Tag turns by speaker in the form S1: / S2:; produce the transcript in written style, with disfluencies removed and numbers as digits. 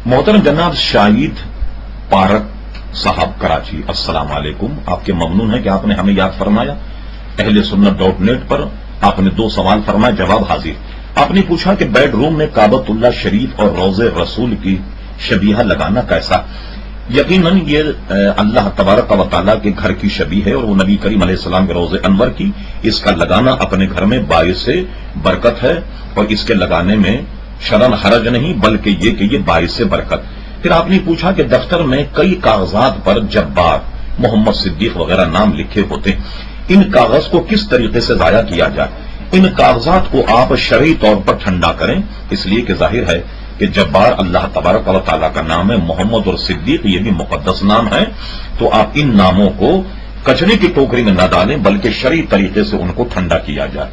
S1: محترم جناب شاہد پارک صاحب کراچی، السلام علیکم. آپ کے ممنون ہیں کہ آپ نے ہمیں یاد فرمایا. اہل سنت.net پر آپ نے 2 سوال فرمائے، جواب حاضر. آپ نے پوچھا کہ بیڈ روم میں کعبۃ اللہ شریف اور روض رسول کی شبیہ لگانا کیسا؟ یقیناً یہ اللہ تبارک و تعالیٰ کے گھر کی شبیہ ہے اور وہ نبی کریم علیہ السلام کے روض انور کی. اس کا لگانا اپنے گھر میں باعث برکت ہے اور اس کے لگانے میں شرعاً حرج نہیں، بلکہ یہ کہ یہ باعث برکت. پھر آپ نے پوچھا کہ دفتر میں کئی کاغذات پر جبار، محمد صدیق وغیرہ نام لکھے ہوتے ہیں، ان کاغذ کو کس طریقے سے ضائع کیا جائے؟ ان کاغذات کو آپ شرعی طور پر ٹھنڈا کریں، اس لیے کہ ظاہر ہے کہ جبار اللہ تبارک و تعالیٰ کا نام ہے، محمد اور صدیق یہ بھی مقدس نام ہے. تو آپ ان ناموں کو کچرے کی ٹوکری میں نہ ڈالیں، بلکہ شرعی طریقے سے ان کو ٹھنڈا کیا جائے.